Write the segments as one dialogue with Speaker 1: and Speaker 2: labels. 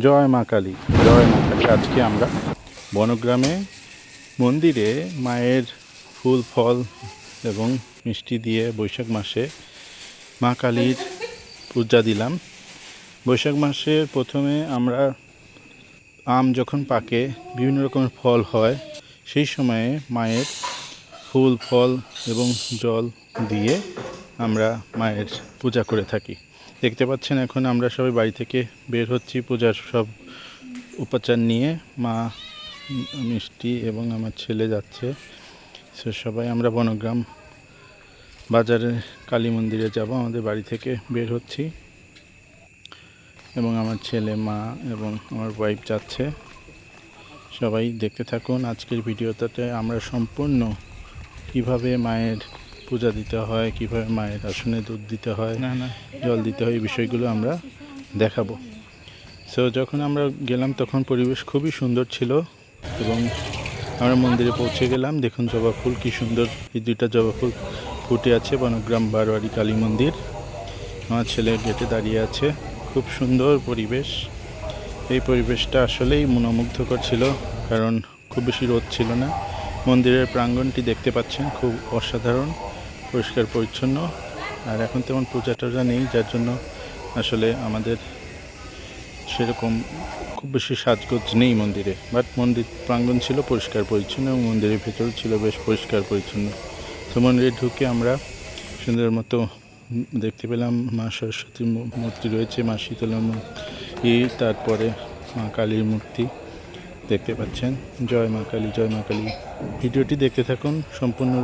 Speaker 1: জয় মা কালী, জয় মা কালী। আজকে আমরা বনগ্রামে মন্দিরে মায়ের ফুল ফল এবং মিষ্টি দিয়ে বৈশাখ মাসে মা কালীর পূজা দিলাম। বৈশাখ মাসের প্রথমে আমরা আম যখন পাকে, বিভিন্ন রকমের ফল হয়, সেই সময়ে মায়ের ফুল ফল এবং জল দিয়ে আমরা মায়ের পূজা করে থাকি। দেখতে পাচ্ছেন এখন আমরা সবাই বাড়ি থেকে বের হচ্ছি পূজার সব উপাচার নিয়ে। মা, মিষ্টি এবং আমার ছেলে যাচ্ছে। সবাই আমরা বনগ্রাম বাজারে কালী মন্দিরে যাব, আমাদের বাড়ি থেকে বের হচ্ছি এবং আমার ছেলে, মা এবং আমার ওয়াইফ যাচ্ছে। সবাই দেখতে থাকুন আজকের ভিডিওটাতে। আমরা সম্পূর্ণ কিভাবে মায়ের পূজা দিতে হয়, কিভাবে মায়ের আসনে দুধ দিতে হয়, জল দিতে হয়, এই বিষয়গুলো আমরা দেখাবো। যখন আমরা গেলাম তখন পরিবেশ খুবই সুন্দর ছিল এবং আমরা মন্দিরে পৌঁছে গেলাম। দেখুন জবা ফুল কি সুন্দর, এই দুইটা জবা ফুল ফুটে আছে। বনগ্রাম বারোয়ারি কালী মন্দির। আমার ছেলে গেটে দাঁড়িয়ে আছে। খুব সুন্দর পরিবেশ। এই পরিবেশটা আসলেই মনোমুগ্ধকর ছিল, কারণ খুব বেশি রোদ ছিল না। মন্দিরের প্রাঙ্গণটি দেখতে পাচ্ছেন, খুব অসাধারণ, পরিষ্কার পরিচ্ছন্ন। আর এখন তেমন পূজা টুজা নেই, যার জন্য আসলে আমাদের সেরকম খুব বেশি সাজগোজ নেই মন্দিরে। বাট মন্দির প্রাঙ্গণ ছিল পরিষ্কার পরিচ্ছন্ন এবং মন্দিরের ভেতর ছিল বেশ পরিষ্কার পরিচ্ছন্ন। তো মন্দিরে ঢুকে আমরা সুন্দর মতো দেখতে পেলাম মা সরস্বতীর মূর্তি রয়েছে, মা শীতলার মূর্তি, তারপরে মা কালীর মূর্তি দেখতে পাচ্ছেন। জয় মা কালী, জয় মা কালী। ভিডিওটি দেখতে থাকুন। সম্পূর্ণ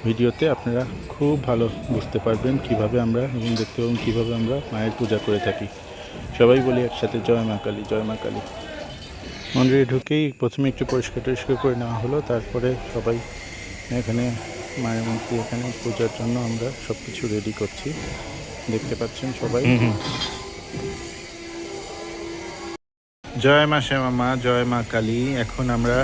Speaker 1: ভিডিওতে আপনারা খুব ভালো বুঝতে পারবেন কীভাবে আমরা এবং দেখতে পাবেন কীভাবে আমরা মায়ের পূজা করে থাকি। সবাই বলি একসাথে জয় মা কালী, জয় মা কালী। মন্দিরে ঢুকেই প্রথমে একটু পরিষ্কার টরিষ্কার করে নেওয়া হলো, তারপরে সবাই এখানে মায়ের মূর্তি, এখানে পূজার জন্য আমরা সব কিছু রেডি করছি, দেখতে পাচ্ছেন সবাই। জয় মা শ্যামা মা, জয় মা কালী। এখন আমরা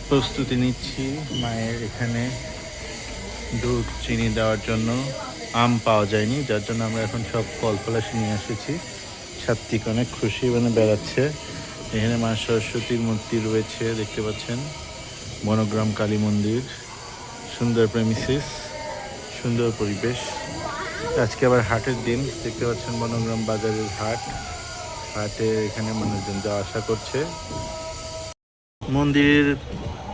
Speaker 1: প্রস্তুতি নিচ্ছি মায়ের এখানে দুধ চিনি দেওয়ার জন্য। আম পাওয়া যায়নি, যার জন্য আমরা এখন সব ফল ফলাশি নিয়ে এসেছি। সাত্বিক অনেক খুশি, বেড়াচ্ছে। এখানে মা সরস্বতীর মূর্তি রয়েছে, দেখতে পাচ্ছেন। বনগ্রাম কালী মন্দির, সুন্দর প্রেমিসিস, সুন্দর পরিবেশ। আজকে আবার হাটের দিন, দেখতে পাচ্ছেন বনগ্রাম বাজারের হাটে এখানে মানুষজন যাওয়া আসা করছে। মন্দিরের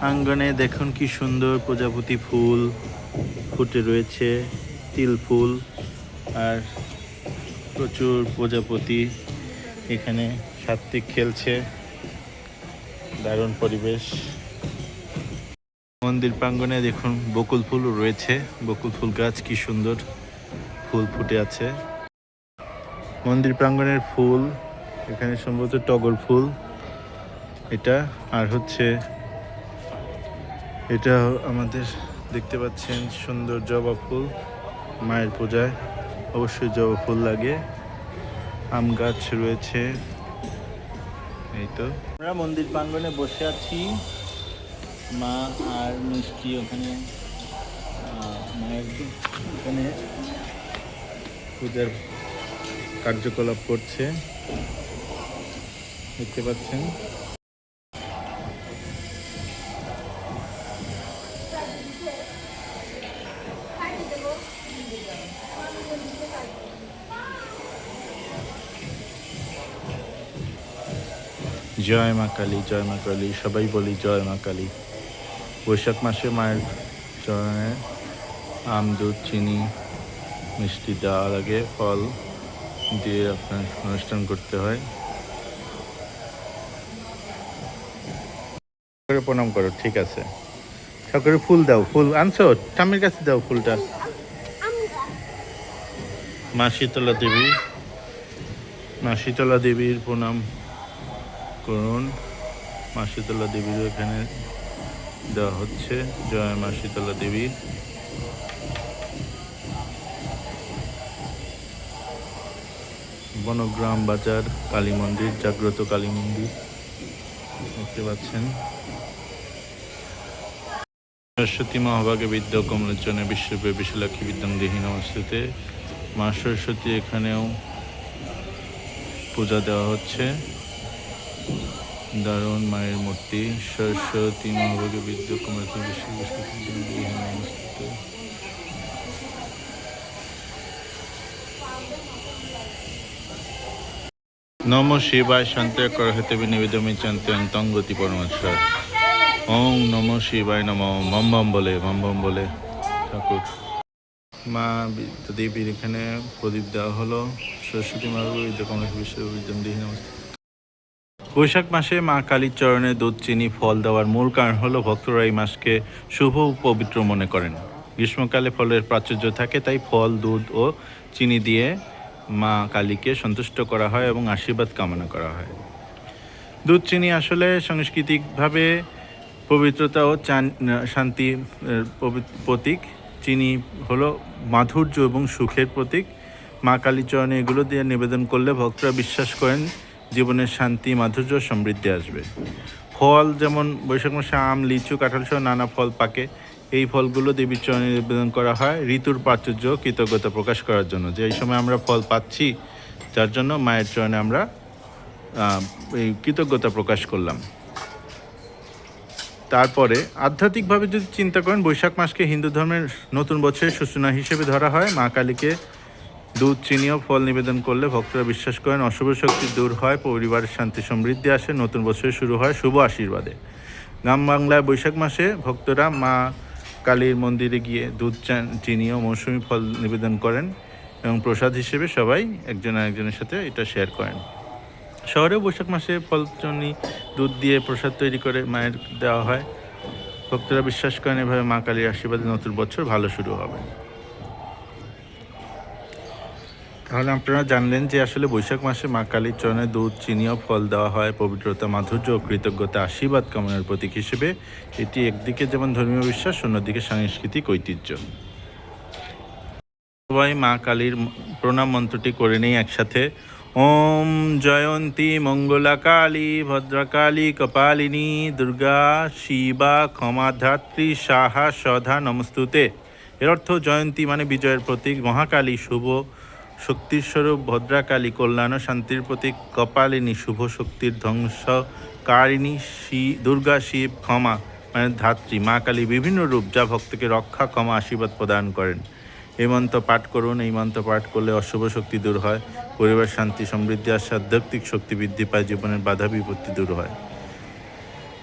Speaker 1: আঙ্গনে দেখুন কি সুন্দর প্রজাপতি ফুল ফুটে রয়েছে, তিল ফুল, আর প্রচুর প্রজাপতি এখানে সাত্বিক খেলছে। দারুণ পরিবেশ। মন্দির প্রাঙ্গণে দেখুন বকুল ফুল রয়েছে, বকুল ফুল গাছ কি সুন্দর ফুল ফুটে আছে। মন্দির প্রাঙ্গণের ফুল এখানে সম্ভবত টগর ফুল এটা, আর এটা আমাদের দেখতে পাচ্ছেন সুন্দর জবা ফুল। মায়ের পূজায় অবশ্যই জবা ফুল লাগে। আম গাছ রয়েছে। এই তো আমরা মন্দির প্রাঙ্গণে বসে আছি, মা আর মিষ্টি ওখানে মায়ের ওখানে পূজার কার্যকলাপ করছে, দেখতে পাচ্ছেন। জয় মা কালী, জয় মা কালী। সবাই বলি জয় মা কালী। বৈশাখ মাসে মায়ের চরণে আম, দুধ, চিনি, মিষ্টি দেওয়া লাগে, ফল দিয়ে আপনার অনুষ্ঠান করতে হয়। প্রণাম করো, ঠিক আছে। ঠাকুরের ফুল দাও, ফুল আনছো, ঠাম্মির কাছে দাও ফুলটা। মা শীতলা দেবী, মা শীতলা দেবীর প্রণাম করুন। মা শীতলা দেবীর এখানে দেওয়া হচ্ছে। জয় মা শীতলা দেবী। বনগ্রাম বাজার কালী মন্দির, জাগ্রত কালী মন্দির দেখতে পাচ্ছেন। সরস্বতী মহাভাগে বিদ্যা কমলোচনে বিশ্বব্যে বিশ্বলক্ষ্মী বিদ্যাং দেহি নমস্তুতে। মা সরস্বতী এখানেও পূজা দেওয়া হচ্ছে। দারুণ মায়ের মূর্তি, সরস্বতী মহাভাগে বিদ্যা কুমার নম শিবায় শান্তি কর হতে বিনিবেদমি চান্ত্যং গতি পরমেশ্বর। ওং নম শিবায় নম। বম বম বলে ঠাকুর। মা দেবীর এখানে প্রদীপ দেওয়া হলো। সরস্বতী মহাভাগে বিদ্যা কুমার বিশ্ববিদ্যালয় নমস্তে। বৈশাখ মাসে মা কালীর চরণে দুধ চিনি ফল দেওয়ার মূল কারণ হলো ভক্তরা এই মাসকে শুভ ও পবিত্র মনে করেন। গ্রীষ্মকালে ফলের প্রাচুর্য থাকে, তাই ফল, দুধ ও চিনি দিয়ে মা কালীকে সন্তুষ্ট করা হয় এবং আশীর্বাদ কামনা করা হয়। দুধ চিনি আসলে সাংস্কৃতিকভাবে পবিত্রতা ও শান্তি প্রতীক। চিনি হলো মাধুর্য এবং সুখের প্রতীক। মা কালীর চরণে এগুলো দিয়ে নিবেদন করলে ভক্তরা বিশ্বাস করেন জীবনের শান্তি, মাধুর্য, সমৃদ্ধি আসবে। ফল যেমন বৈশাখ মাসে আম, লিচু, কাঁঠাল সহ নানা ফল পাকে। এই ফলগুলো দেবীর চরণে নিবেদন করা হয় ঋতুর প্রাচুর্য কৃতজ্ঞতা প্রকাশ করার জন্য, যে এই সময় আমরা ফল পাচ্ছি, যার জন্য মায়ের চরণে আমরা এই কৃতজ্ঞতা প্রকাশ করলাম। তারপরে আধ্যাত্মিকভাবে যদি চিন্তা করেন, বৈশাখ মাসকে হিন্দু ধর্মের নতুন বছরের সূচনা হিসেবে ধরা হয়। মা কালীকে দুধ, চিনি ও ফল নিবেদন করলে ভক্তরা বিশ্বাস করেন অশুভ শক্তি দূর হয়, পরিবারের শান্তি সমৃদ্ধি আসে, নতুন বছর শুরু হয় শুভ আশীর্বাদে। গ্রাম বাংলায় বৈশাখ মাসে ভক্তরা মা কালীর মন্দিরে গিয়ে দুধ, চিনি ও মৌসুমি ফল নিবেদন করেন এবং প্রসাদ হিসেবে সবাই একজন আরেকজনের সাথে এটা শেয়ার করেন। শহরেও বৈশাখ মাসে ফল, চিনি, দুধ দিয়ে প্রসাদ তৈরি করে মায়ের দেওয়া হয়। ভক্তরা বিশ্বাস করেন এভাবে মা কালীর আশীর্বাদে নতুন বছর ভালো শুরু হবে। তাহলে আপনারা জানলেন যে আসলে বৈশাখ মাসে মা কালীর চরণে দুধ, চিনি ও ফল দেওয়া হয় পবিত্রতা, মাধুর্য ও কৃতজ্ঞতা, আশীর্বাদ কামনার প্রতীক হিসেবে। এটি একদিকে যেমন ধর্মীয় বিশ্বাস, অন্যদিকে সাংস্কৃতিক ঐতিহ্য। সবাই মা কালীর প্রণাম মন্ত্রটি করে নেই একসাথে। ওম জয়ন্তী মঙ্গলা কালী ভদ্রকালী কপালিনী দুর্গা শিবা ক্ষমাধাত্রী সাহা সধা নমস্তুতে। এর অর্থ জয়ন্তী মানে বিজয়ের প্রতীক, মহাকালী শুভ শক্তির স্বরূপ, ভদ্রাকালী কল্যাণ ও শান্তির প্রতীক, কপালিনী শুভ শক্তির ধ্বংসকারিণী, দুর্গা শিব ক্ষমা মানে ধাত্রী। মা কালী বিভিন্ন রূপ, যা ভক্তকে রক্ষা, ক্ষমা, আশীর্বাদ প্রদান করেন। এই মন্ত্র পাঠ করুন। এই মন্ত্র পাঠ করলে অশুভ শক্তি দূর হয়, পরিবার শান্তি সমৃদ্ধি আসে, আধ্যাত্মিক শক্তি বৃদ্ধি পায়, জীবনের বাধা বিপত্তি দূর হয়।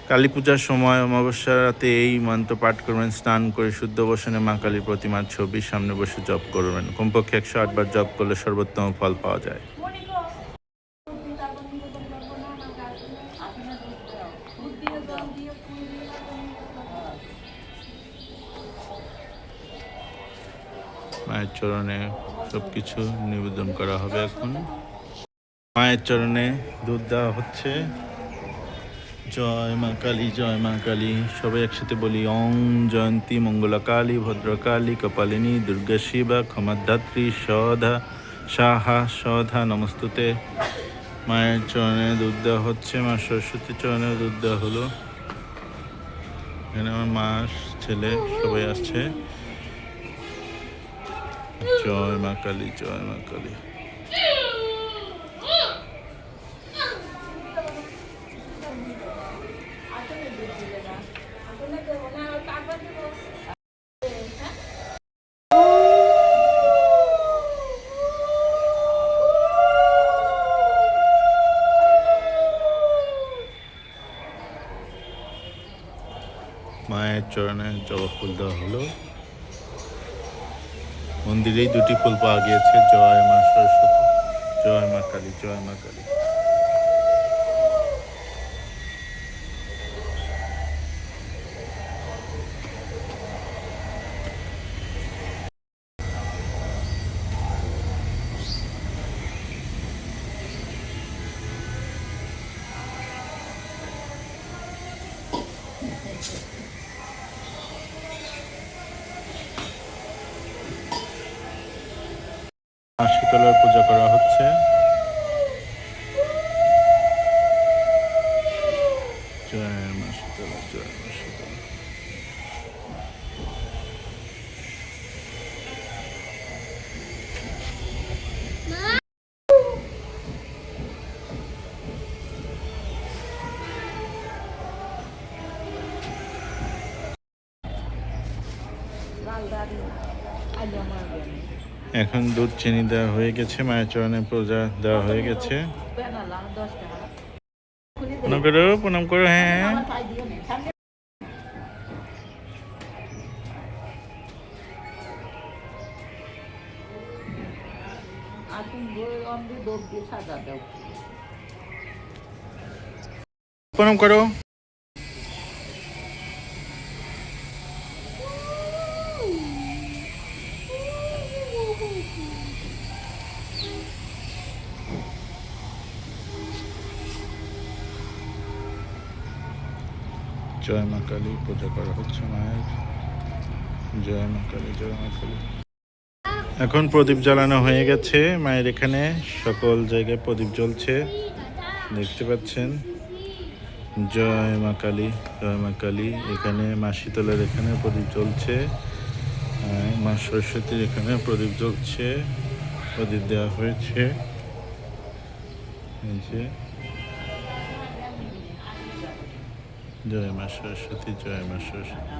Speaker 1: কালী পূজার সময় অমাবস্যা রাতে এই মন্ত্র পাঠ করবেন। স্নান করে শুদ্ধ বসনে মা কালীর প্রতিমার ছবির সামনে বসে জপ করবেন। কমপক্ষে 108 বার জপ করলে সর্বোত্তম ফল পাওয়া যায়। মায়ের চরণে সব কিছু নিবেদন করা হবে। এখন মায়ের চরণে দুধ দেওয়া হচ্ছে। জয় মা কালী, জয় মা কালী। সবাই একসাথে বলি ওং জয়ন্তী মঙ্গলা কালী ভদ্রকালী কপালিনী দুর্গা শিবা ক্ষমাধাত্রী সধা সাহা সধা নমস্তুতে। মায়ের চরণে দুধ দেওয়া হচ্ছে। মা সরস্বতীর চরণে দুধ দেওয়া হলো। এখানে আমার মা, ছেলে সবাই আসছে। জয় মা কালী, জয় মা কালী। মায়ের চরণে জবা ফুল দেওয়া হলো। মন্দিরেই 2টি ফুল পাওয়া গিয়েছে। জয় মা সরস্বতী, জয় মা কালী, জয় মা কালী। শীতলার পূজা করা হচ্ছে। জয় মা শীতলা, জয় মা শীতলা। এখন দুধ চিনি দেওয়া হয়ে গেছে, মায়ের চরণে পূজা দেওয়া হয়ে গেছে। প্রণাম করো, প্রণাম করো। হ্যাঁ, প্রণাম করো। জয় মা কালী পূজা করা হচ্ছে মায়ের। জয় মা কালী, জয় মা কালী। এখন প্রদীপ জ্বালানো হয়ে গেছে মায়ের এখানে, সকল জায়গায় প্রদীপ জ্বলছে দেখতে পাচ্ছেন। জয় মা কালী, জয় মা কালী। এখানে মা শীতলের এখানে প্রদীপ জ্বলছে, মা সরস্বতীর এখানে প্রদীপ জ্বলছে, প্রদীপ দেওয়া হয়েছে। এই যে জয় মা সরস্বতী, জয় মা সরস্বতী।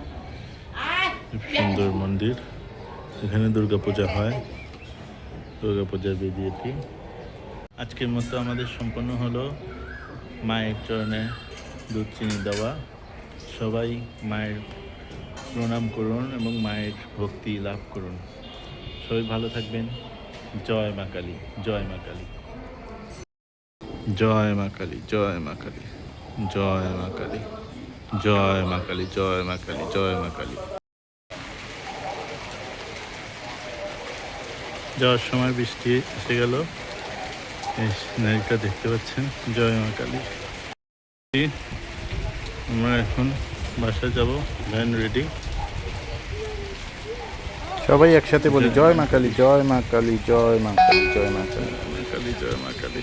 Speaker 1: খুব সুন্দর মন্দির। এখানে দুর্গাপূজা হয়, দুর্গাপূজার বেদি এটি। আজকের মতো আমাদের সম্পন্ন হলো মায়ের চরণে দুধ চিনি দেওয়া। সবাই মায়ের প্রণাম করুন এবং মায়ের ভক্তি লাভ করুন। সবাই ভালো থাকবেন। জয় মা কালী, জয় মা কালী, জয় মা কালী, জয় মা কালী, জয় মা কালী, জয় মা কালী, জয় মা কালী, জয় মা কালী। যাওয়ার সময় বৃষ্টি এসে গেল, এই সিনারিটা দেখতে পাচ্ছেন। জয় মা কালী। আমরা এখন বাসায় যাব, ভ্যান রেডি।
Speaker 2: সবাই একসাথে বলি জয় মা কালী, জয় মা কালী, জয় মা কালী, জয় মা কালী।
Speaker 1: মা কালী, জয় মা কালী।